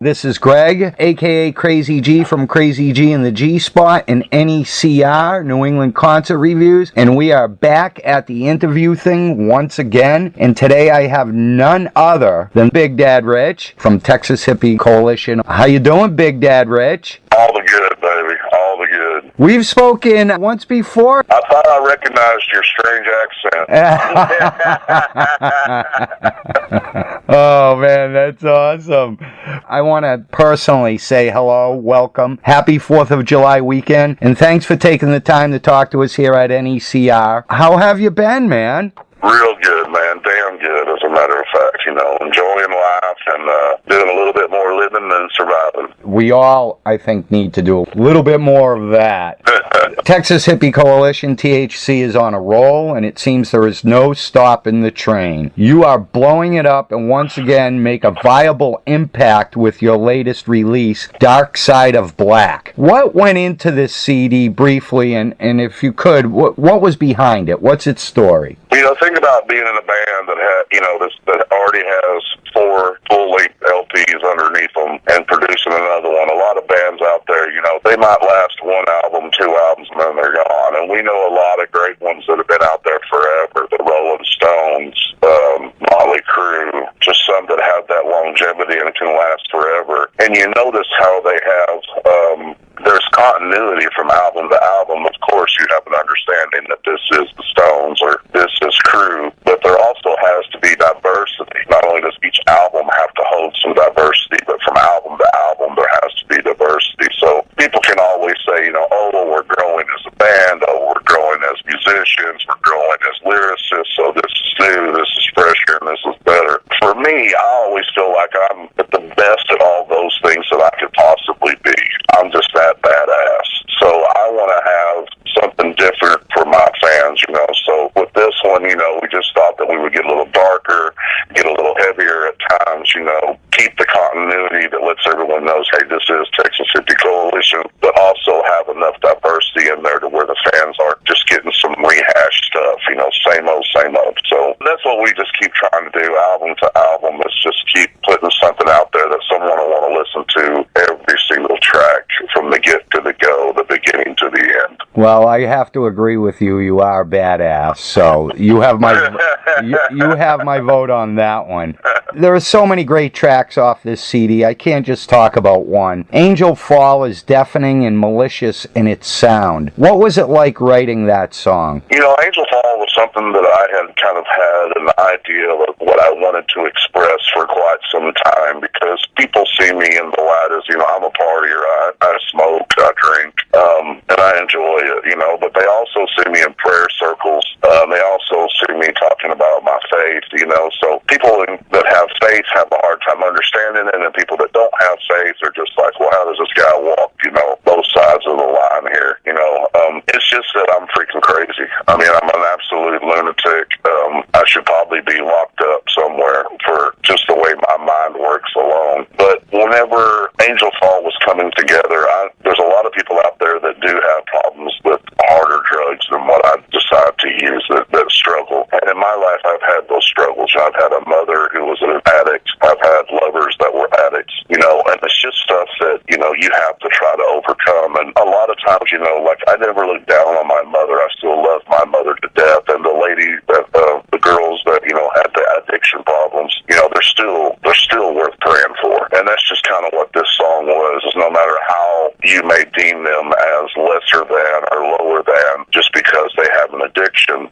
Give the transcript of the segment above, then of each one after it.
This is Greg, aka Crazy G from Crazy G and the G Spot and NECR, New England Concert Reviews, and we are back at the interview thing once again, and today I have none other than Big Dad Ritch from Texas Hippie Coalition. How you doing, Big Dad Ritch? All the good, baby. All the good. We've spoken once before. I thought I recognized your strange accent. Oh, man, that's awesome. I want to personally say hello, welcome, happy 4th of July weekend, and thanks for taking the time to talk to us here at NECR. How have you been, man? Real good, man. Damn good, as a matter of fact. Enjoying life and doing a little bit more living than surviving. We all, I think, need to do a little bit more of that. Texas Hippie Coalition, THC, is on a roll, and it seems there is no stopping the train. You are blowing it up and once again make a viable impact with your latest release, Dark Side of Black. What went into this CD briefly, and if you could, what was behind it? What's its story? Think about being in a band that that already has 4 full-length LPs underneath them and producing another one. A lot of bands out there, they might last 1 album, 2 albums, and then they're gone. And we know a lot of great ones that have been out there forever. The Rolling Stones, Motley Crue, just some that have that longevity and can last forever. And you notice how they have, there's continuity from album to album. Of course, you have an understanding that this is the Stones or this is Crue, but there also has to be diversity. Not only does each album have to hold some diversity, but from album to album, there has to be diversity. So people can always say, oh, well, we're growing as a band, oh, we're growing as musicians, we're growing as lyricists, so this is new, this is fresher, and this is better. For me, I always feel like I'm at the best at all those things that I could possibly be. I'm just that badass. So I want to have something different for my fans, So with this one, we just thought that we would get a little darker, get a little heavier at times, keep the continuity that lets everyone know, hey, this is Texas Hippie Coalition, but also have enough diversity in there to where the fans aren't just getting some rehashed stuff, same old, same old. So that's what we just keep trying to do, album to album. Let's just keep putting something out there that someone will want to listen to every single track from the get to the go, the beginning to the end. Well, I have to agree with you. You are badass. So you have my you have my vote on that one. There are so many great tracks off this CD. I can't just talk about one. Angel Fall is deafening and malicious in its sound. What was it like writing that song? Angel Fall was something that I had kind of had an idea of what I wanted to express for quite some time, because people see me in the light as, I'm a partier, I smoke, I drink, and I enjoy it, but they also see me in prayer circles. They also see me talking about my faith, so people that have faith have a hard time understanding it, and people that don't have faith are just like, well, how does this guy walk, both sides of the line here, it's just that I'm freaking crazy. I'm an absolute lunatic. I should probably be locked up somewhere for just the way my mind works alone. But whenever Angel Fall was coming together, there's a lot of people out there that do have problems with harder drugs than what I decide to use that struggle. And in my life, I've had those struggles. I've had a mother who was an addict. I've had lovers that were addicts, and it's just stuff that, you have to try to overcome. And a lot of times, I never looked down on my mother. I still love my mother to death. And the girls that, had the addiction problems, they're still worth praying for. And that's just kind of what this song was, is no matter how you may deem them as lesser than or lower than just because they have an addiction,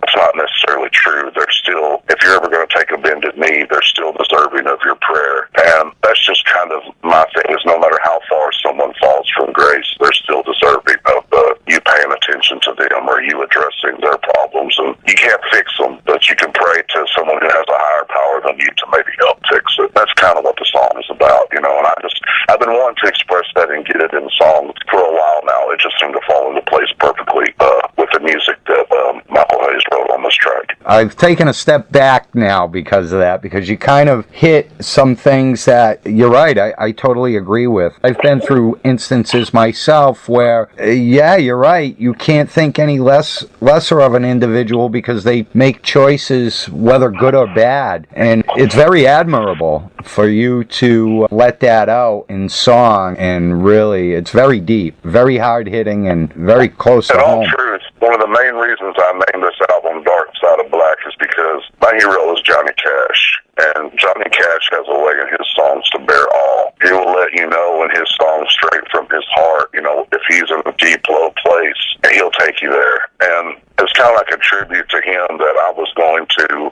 it's not necessarily true. They're still, if you're ever going to take a bended knee, they're still deserving of your prayer. And that's just kind of my thing, is no matter how far someone falls from grace, they're still deserving of you paying attention to them or you addressing their problems. And you can't fix them, but you can pray to someone who has a higher power than you to maybe help fix it. That's kind of what the song is about, and I've been wanting to express that and get it in songs for a while now. It just seemed to fall into place perfectly with the music that Michael Hayes wrote on this track. I've taken a step back now because of that, because you kind of hit some things that, you're right, I totally agree with. I've been through instances myself where, yeah, you're right, you can't think any lesser of an individual because they make choices, whether good or bad. And it's very admirable for you to let that out in song, and really, it's very deep, very hard-hitting, and very close to home. In all truth, one of the main reasons I named this album Dark Side of Black is because my hero is Johnny Cash. And Johnny Cash has a way in his songs to bear all. He will let you know in his songs straight from his heart, you know, if he's in a deep, low place, and he'll take you there. And it's kind of like a tribute to him that I was going to,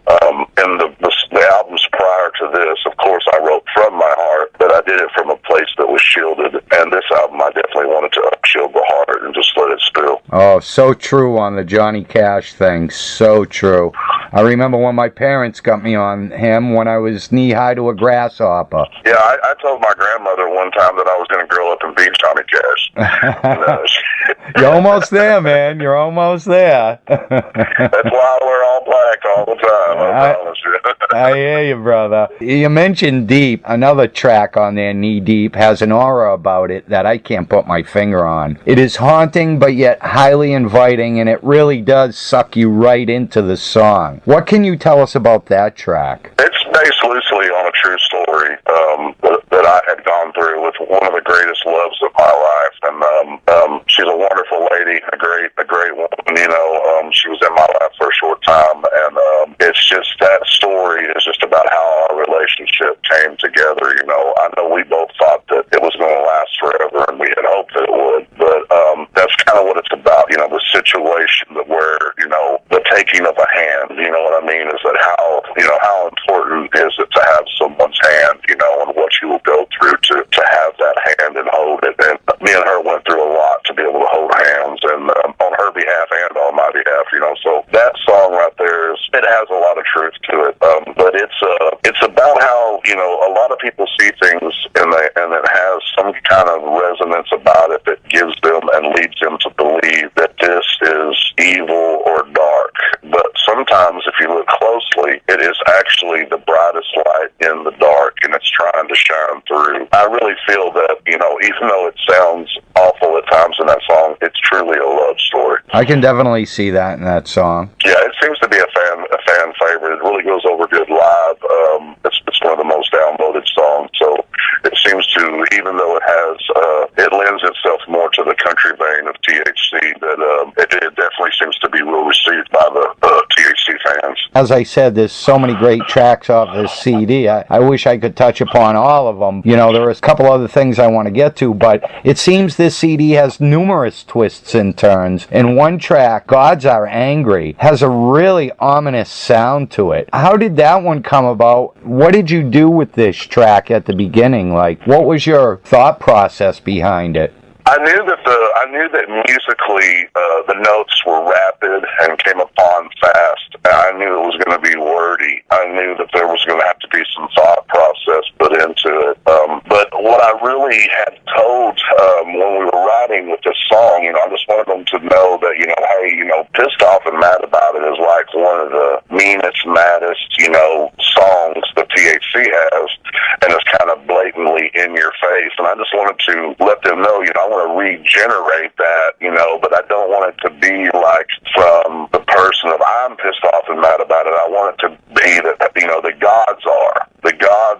in the albums prior to this, of course, I wrote from my heart, but I did it from a place that was shielded. And this album, I definitely wanted to shield the heart and just let it spill. Oh, so true on the Johnny Cash thing, so true. I remember when my parents got me on him when I was knee-high to a grasshopper. Yeah, I told my grandmother one time that I was going to grow up and be Johnny Cash. You're almost there, man. You're almost there. That's why we're all black all the time, I promise you. I hear you, brother. You mentioned Deep. Another track on there, Knee Deep, has an aura about it that I can't put my finger on. It is haunting, but yet highly inviting, and it really does suck you right into the song. What can you tell us about that track? It's based loosely on a true story that I had gone through with one of the greatest loves of my life, and she's a wonderful lady, a great woman. You know, she was in my life for a short time, and it's just that story is just about how our relationship came together. You know, I know we both thought that it was going to last forever, and we had hoped that it would, but that's kind of what it's about. You know, the situation that where, you know, the taking of a hand. You know what I mean? Is that how important is it to have someone's hand? You know, and what you will go through to have that hand and hold it. And me and her went through a lot to be able to hold hands, and on her behalf and on my behalf. You know, so that song right there it has a lot of truth to it. But it's about how, you know, a lot of people see things and it has some kind of resonance about it that gives them and leads them to believe that this is evil or dark. But sometimes if you look closely, it is actually the brightest light in the dark, and it's trying to shine through. I really feel that, you know, even though it sounds awful at times in that song, it's truly a love story. I can definitely see that in that song. Yeah, it seems to be a fan favorite. It really goes over good live. It's one of the most downloaded songs, so it seems to, even though it lends itself more to the country vein of THC, that it definitely seems to be well received by the THC fans. As I said, there's so many great tracks off this CD. I wish I could touch upon all of them. You know, there are a couple other things I want to get to, but it seems this CD has numerous twists and turns. And one track, Gods Are Angry, has a really ominous sound to it. How did that one come about? What did you do with this track at the beginning? Like, what was your thought process behind it? I knew that musically the notes were rapid and came upon fast. I knew it was going to be wordy. I knew that there was going to have to be some thought process put into it. But what I really had told when we were writing with this song, you know, I just wanted them to know that, you know, hey, you know, Pissed Off and Mad About It is like one of the meanest, maddest, you know, songs that THC has, and it's kind of blatantly in your face. And I just wanted to let them know, you know, I want to regenerate that, you know, but I don't want it to be like from the person of I'm pissed off and mad about it. I want it to be that, you know, the gods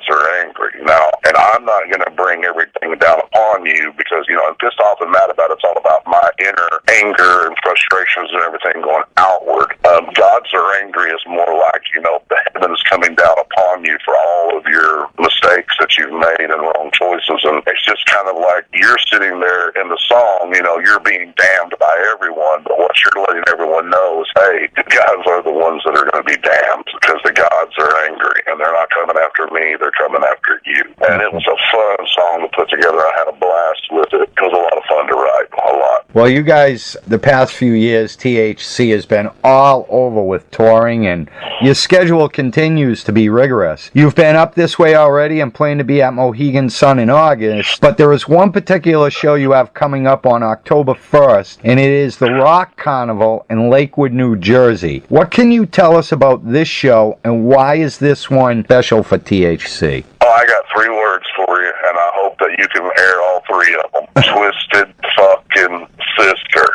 are angry now, and I'm not going to bring everything down upon you because, you know, I'm pissed off and mad about it. It's all about my inner anger and frustrations and everything going outward. Gods are angry is more like, you know, the heavens coming down upon you for all of your mistakes that you've made and wrong choices, and it's just kind of like you're sitting there in the song, you know, you're being damned by everyone, but what you're letting everyone know is, hey, the gods are the ones that are going to be damned because the gods are angry, and they're not coming after me, they're coming after you. And it was a fun song to put together. I had a blast with it. It was a lot of fun to write, a lot. Well, you guys, the past few years, THC has been all over with touring, and your schedule continues to be rigorous. You've been up this way already and plan to be at Mohegan Sun in August, but there is one particular show you have coming up on October 1st, and it is the Rock Carnival in Lakewood, New Jersey. What can you tell us about this show, and why is this one special for THC? Oh, I got 3 words for you, and I hope that you can air all 3 of them. Twisted fucking sister.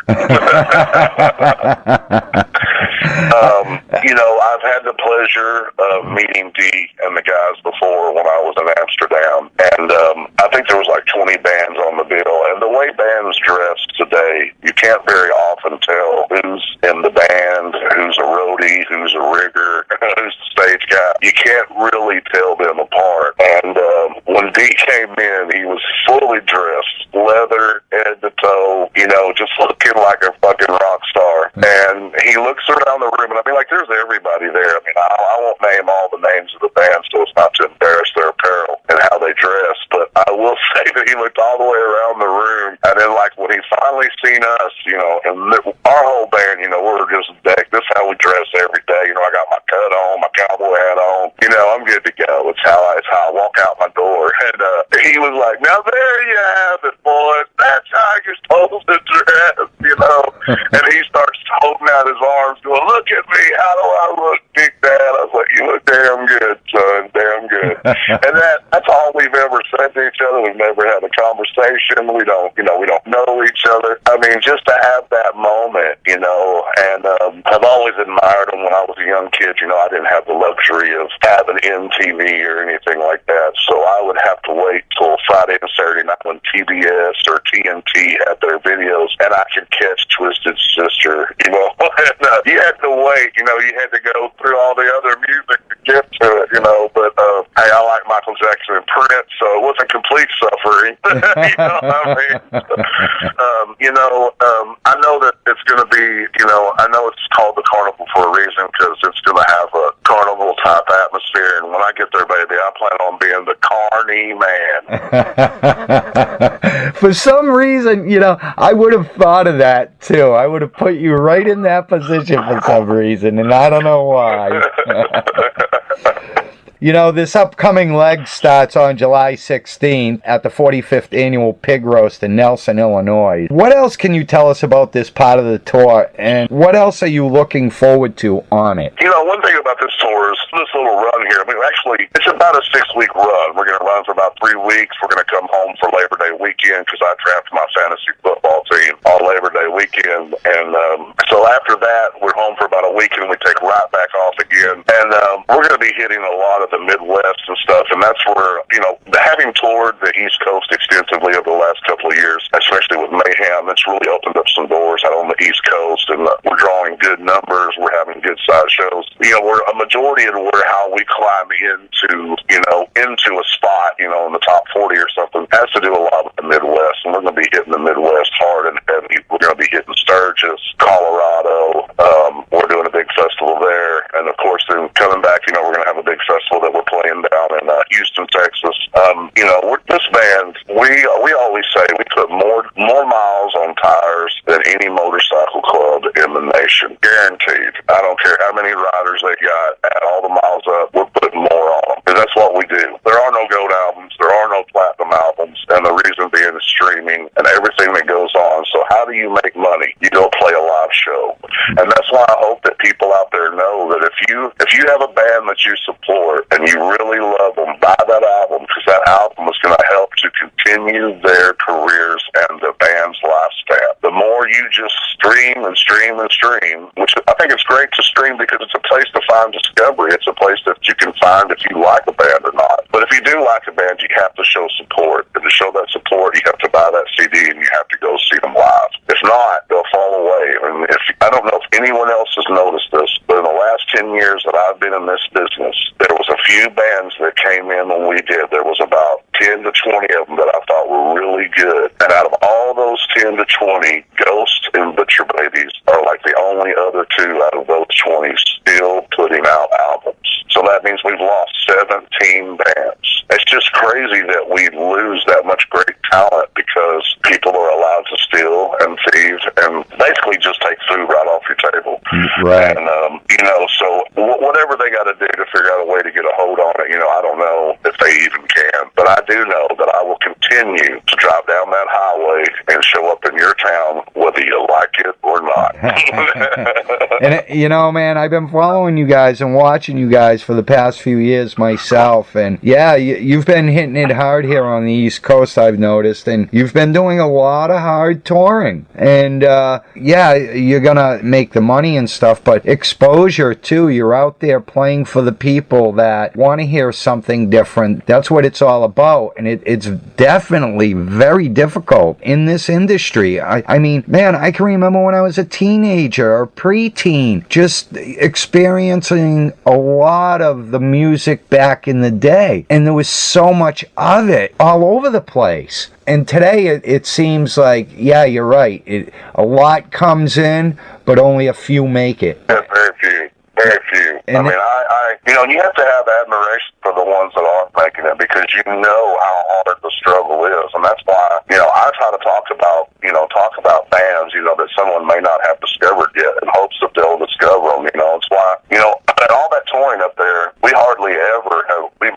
I've had the pleasure of meeting Dee and the guys before when I was in Amsterdam, and I think there was like 20 bands on the bill, and the way bands dress today, you can't very often tell who's in the band, who's a roadie, who's a rigger, who's the stage guy. You can't really tell them apart, and when Dee came in, he was fully dressed, leather, head to toe, just looking like a fucking rock star. And he looks around the room, and I mean, like, there's everybody there. I mean, I won't name all the names of the band, so it's not to embarrass their apparel and how they dress, but I will say that he looked all the way around the room, and then, like, when he finally seen us, and our whole band, we were just decked. This is how we dress every day. I got my cut on, my cowboy hat on. I'm good to go. It's how I walk out my door. And he was like, "Now there you have it, boys. That's how you're supposed to dress," And he starts holding out his arms, going, "Look at me. How do I look, Big Dad?" I was like, "You look damn good, son. Damn good." And that's all we've ever said to each other. We've never had a conversation. We don't know each other. I mean, just to have that moment, and I've always admired him when I was a young kid. I didn't have the luxury of having MTV or anything like that, so I would have to wait till Friday and Saturday night when TBS or TNT had their videos, and I could catch Twisted Sister, and, you had to wait, you had to go through all the other music to get to it, but hey, I like Michael Jackson and Prince, so it wasn't complete suffering. You know what I mean? I know that it's going to be, I know it's called the Carnival for a reason, because it's going to have a carnival type atmosphere, and when I get there, baby, I plan on being the Carney man. For some reason, I would have thought of that too. I would have put you right in that position for some reason, and I don't know why. This upcoming leg starts on July 16th at the 45th Annual Pig Roast in Nelson, Illinois. What else can you tell us about this part of the tour, and what else are you looking forward to on it? One thing about this tour is this little run here. I mean, actually, it's about a 6-week run. We're going to run for about 3 weeks. We're going to come home for Labor Day weekend, because I drafted my fantasy football team on Labor Day weekend. And so after that, we're home for about a week, and we take right back off again. And we're going to be hitting a lot of the Midwest and stuff, and that's where, having toured the East Coast extensively over the last couple of years, especially with Mayhem, it's really opened up some doors out on the East Coast, and we're drawing good numbers. We're having good size shows. We're a majority of how we climb into a spot, in the top 40 or something, has to do a lot with the Midwest, and we're going to be hitting the Midwest hard and heavy. We're going to be hitting Sturgis, Colorado. We're doing a big festival there, and of course, then coming back, we're going to have a big festival that we're playing down in Houston, Texas. We're this band. We always say we put more miles on tires than any motorcycle club in the nation, guaranteed. I don't care how many riders they got. Add all the miles up, we're putting more on them, because that's what we do. There are no gold albums. There are no platinum albums, and the reason being is streaming and everything that goes on. So how do you make money? You go play a live show, and that's why I hope that people out there know that if you have a band that you support and you really love them, buy that album, because that album is going to help to continue their careers and the band's lifespan. The more you just stream and stream and stream, which I think it's great to stream because it's a place to find discovery. It's a place that you can find if you like a band or not. But if you do like a band, you have to show support. And to show that support, you have to buy that CD and you have to go see them live. If not, they'll fall away. And I don't know if anyone else has noticed this, but in the last 10 years that I've been in this business, there was a few bands that came in when we did. There was about 10 to 20 of them that I thought were really good. And out of all those 10 to 20, Ghost and Butcher Babies are like the only other two out of those 20 still putting out albums. So that means we've lost 17 bands. It's just crazy that we lose that much great talent because people are allowed to steal and thieve Right. And, so whatever they got to do to figure out a way to get a hold on it, I don't know if they even can. But I do know that I will continue to drive down that highway and show up in your town, whether you like it or not. And, man, I've been following you guys and watching you guys for the past few years myself. And, yeah, you've been hitting it hard here on the East Coast, I've noticed. And you've been doing a lot of hard touring. And, yeah, you're going to make the money and stuff, but exposure, too. You're out there playing for the people that want to hear something different. That's what it's all about. And it's definitely very difficult in this industry. I mean, man, I can remember when I was a teenager or preteen, just experiencing a lot of the music back in the day. And there was so much of it all over the place. And today it seems like, yeah, you're right. A lot comes in, but only a few make it. Yeah, very few. Very few. And you have to have admiration for the ones that aren't making it, because you know how hard the struggle is. And that's why, I try to talk about bands, that someone may not have discovered yet, in hopes that they'll discover them. It's why, and all that touring up there, we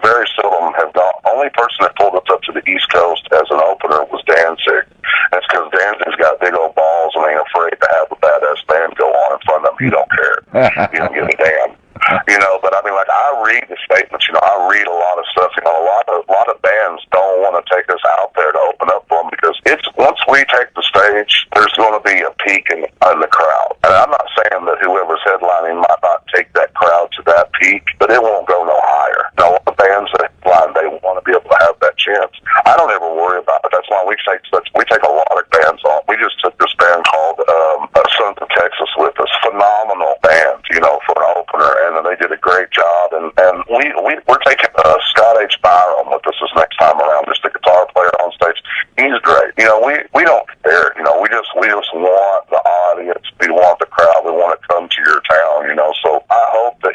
very seldom have gone. Only person that pulled us up to the East Coast as an opener was Danzig. That's because Danzig's got big old balls and ain't afraid to have a badass band go on in front of him. You don't care. You don't give a damn. But I mean, like, I read the statements, I read a lot of stuff, a lot of bands don't want to take us out there to open up for them, because once we take the stage, there's going to be a peak in the crowd. And I'm not saying that whoever's headlining might not take that crowd to that peak, but it won't go no higher. Now, the bands that headline, they want to be able to have that chance. I don't ever worry about it. That's why we take a lot of bands on. We just took this band called Sons of Texas with us. Phenomenal band, for an opener, and they did a great job. And we're taking Scott H. Byram with us this next time around, just a guitar player on stage. He's great. We don't care. We just want the audience. We want the crowd. We want to come to your town. So I hope that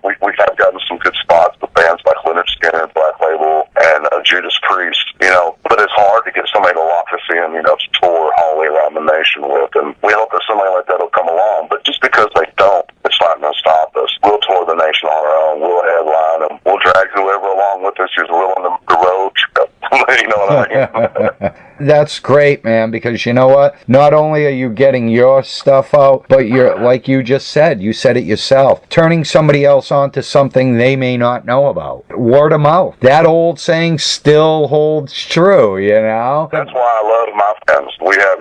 we have gotten some good spots with bands like Leonard Skinner, Black Label, and Judas Priest. But it's hard to get somebody to lock us in. To tour all the way around the nation with, and we hope that somebody like that will come along. But just because they don't, it's not going to stop us. We'll tour the nation on our own. We'll headline them. We'll drag whoever along with us who's willing to the road. You know what I mean? That's great, man, because you know what? Not only are you getting your stuff out, but you're, like you just said, you said it yourself, turning somebody else onto something they may not know about. Word of mouth. That old saying still holds true, That's why I love my fans. We have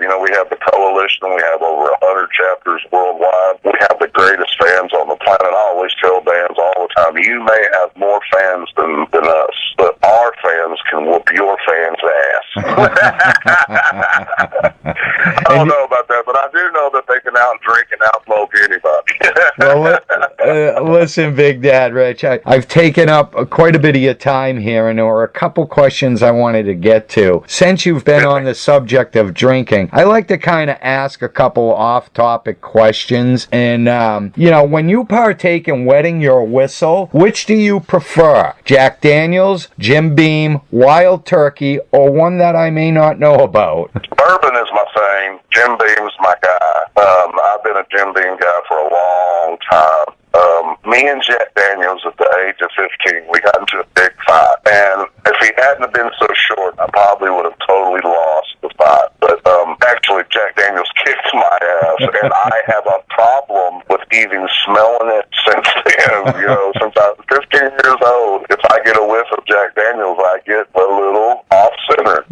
the coalition. We have over 100 chapters worldwide. We have the greatest fans on the planet. I always tell bands all the time, you may have more fans than us, but our fans can whoop your fans' ass. I don't know about that, but I do know that they can out-drink and out-smoke anybody. Well, listen, Big Dad Ritch, I've taken up quite a bit of your time here, and there were a couple questions I wanted to get to. Since you've been on the subject of drinking, I like to kind of ask a couple off-topic questions. And, when you partake in wetting your whistle, which do you prefer? Jack Daniels, Jim Beam, Wild Turkey, or one that I may not know about? Bourbon is my thing. Jim Beam's my guy. I've been a Jim Beam guy for a long time. Me and Jack Daniels at the age of 15, we got into a big fight. And if he hadn't have been so short, I probably would have totally lost the fight. But actually, Jack Daniels kicked my ass. And I have a problem with even smelling it since then. Since I was 15 years old, if I get a whiff of Jack Daniels, I get a little off-center.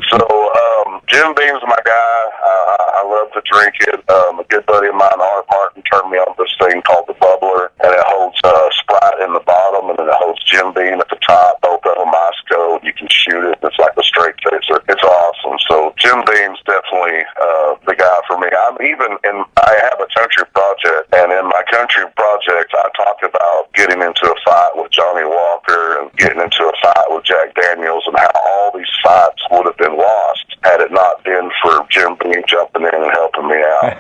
So Jim Beam's my guy. I love to drink it. A good buddy of mine, Art Martin, turned me on this thing called the Bubbler, and it holds Sprite in the bottom, and then it holds Jim Beam at the top. Both of them ice cold. You can shoot it. It's like a straight chaser. It's awesome. So Jim Beam's definitely the guy for me. I have a country project, and in my country project, I talk about getting into a fight with Johnny Walker and getting into a fight with Jack Daniels, and how all these fights would have been lost had it not been for Jim Beam jumping in and helping me out.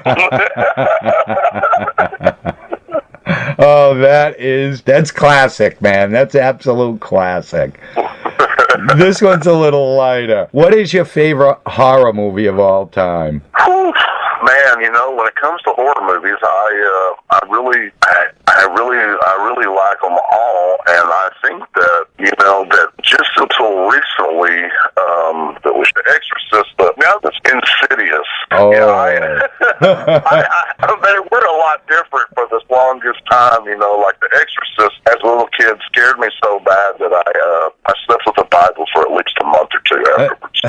Oh, that's classic, man. That's absolute classic. This one's a little lighter. What is your favorite horror movie of all time? man, when it comes to horror movies, I really like them all, and I think that that just until recently, that was The Exorcist, but now that's Insidious. Oh. They were a lot different for the longest time. Like The Exorcist, as a little kid, scared me so bad that I slept with the Bible for at least a month or two afterwards,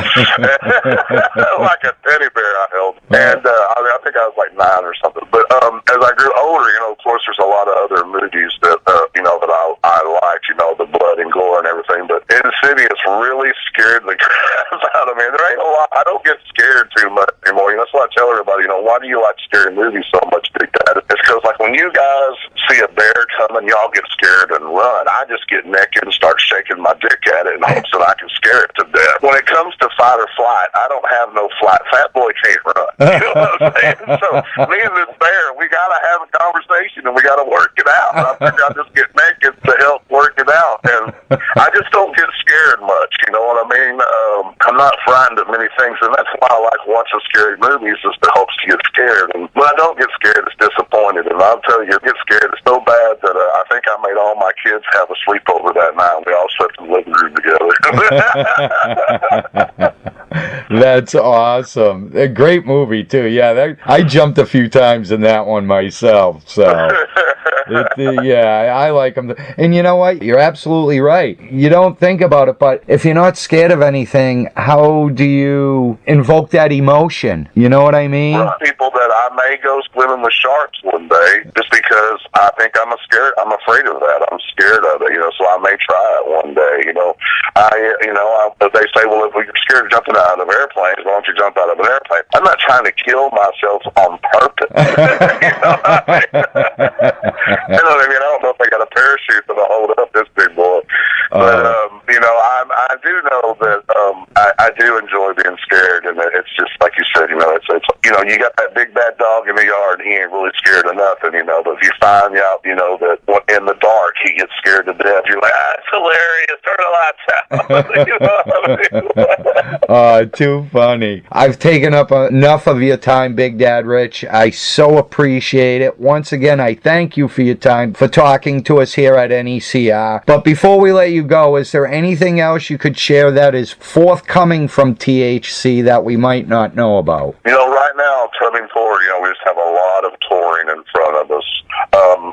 like a teddy bear I held. And I think I was like 9 or something. But as I grew older, of course, there's a lot of other movies that that I liked, the blood and gore and everything. But Insidious really scared the crap out of me. There ain't a lot. I don't get scared too much anymore. That's why I tell everybody, why do you like scary movies so much, Big Dad? It's because, like, when you guys see a bear coming, y'all get scared and run. I just get naked and start shaking my dick at it in hopes that I can scare it to death. When it comes to fight or flight, I don't have no flight. Fat boy can't run. You know what I'm saying? So me and this bear, we got to have a conversation and we got to work it out. I figure I'll just get naked to help work it out. And I just don't get scared much. You know what I mean? I'm not frightened of many things, and that's why I like watching scary movies, is the hopes to get scared. And when I don't get scared, it's disappointed. And I'll tell you, get scared, it's so bad that I think I made all my kids have a sleepover that night, and we all slept in the living room together. That's awesome. A great movie, too. Yeah, I jumped a few times in that one myself, so... yeah, I like them. And you know what? You're absolutely right. You don't think about it, but if you're not scared of anything, how do you invoke that emotion? You know what I mean? Well, people that I may go swimming with sharks one day, just because I think I'm afraid of that. I'm scared of it, so I may try it one day, they say, well, if you're scared of jumping out of airplanes, why don't you jump out of an airplane? I'm not trying to kill myself on purpose. You know what I mean? I don't know if I got a parachute that'll hold up this big boy. But, I do know that I do enjoy being scared, and it's just, like you said, it's you got that big bad dog in the yard, and he ain't really scared of nothing, but if you find out, that in the dark he gets scared to death, you're like, it's hilarious, turn the lights out. You know what I mean? Too funny. I've taken up enough of your time, Big Dad Ritch. I so appreciate it. Once again, I thank you for your time, for talking to us here at NECR. But before we let you go, is there anything else you could share that is forthcoming from THC that we might not know about? Right now, coming forward, we just have a lot of touring in front of us.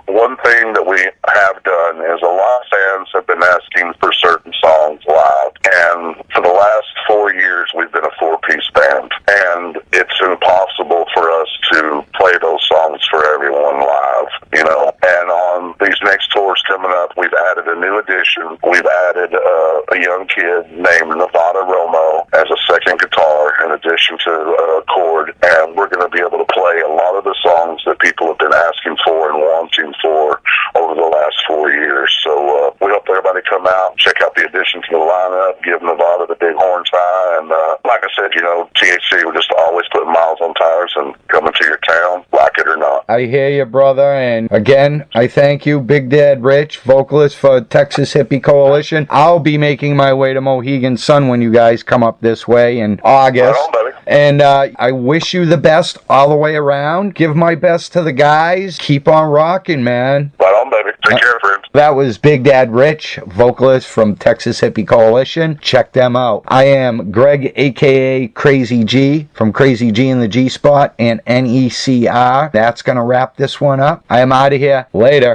One thing that we have done is a lot of fans have been asking for certain songs live, and for the last 4 years, we've been a 4-piece band, and it's impossible for us to play those songs for everyone live, and on these next tours coming up, we've added a new addition. We've added a young kid named Nevada Romo as a second guitar in addition to a chord, and we're going to be able to play a lot of the songs that people have been asking for and wanting for over the last 4 years. So we hope everybody come out, check out the addition to the lineup, give Nevada the big horns high, and like I said, THC, we're just always putting miles on tires and coming to your town, like it or not. I hear you, brother, and again, I thank you, Big Dad Ritch, vocalist for Texas Hippie Coalition. I'll be making my way to Mohegan Sun when you guys come up this way in August. Right on, buddy. And I wish you the best all the way around. Give my best to the guys. Keep on rocking, man. Right on, baby. Take care, friends. That was Big Dad Ritch, vocalist from Texas Hippie Coalition. Check them out. I am Greg, a.k.a. Crazy G, from Crazy G in the G Spot and NECR. That's going to wrap this one up. I am out of here. Later.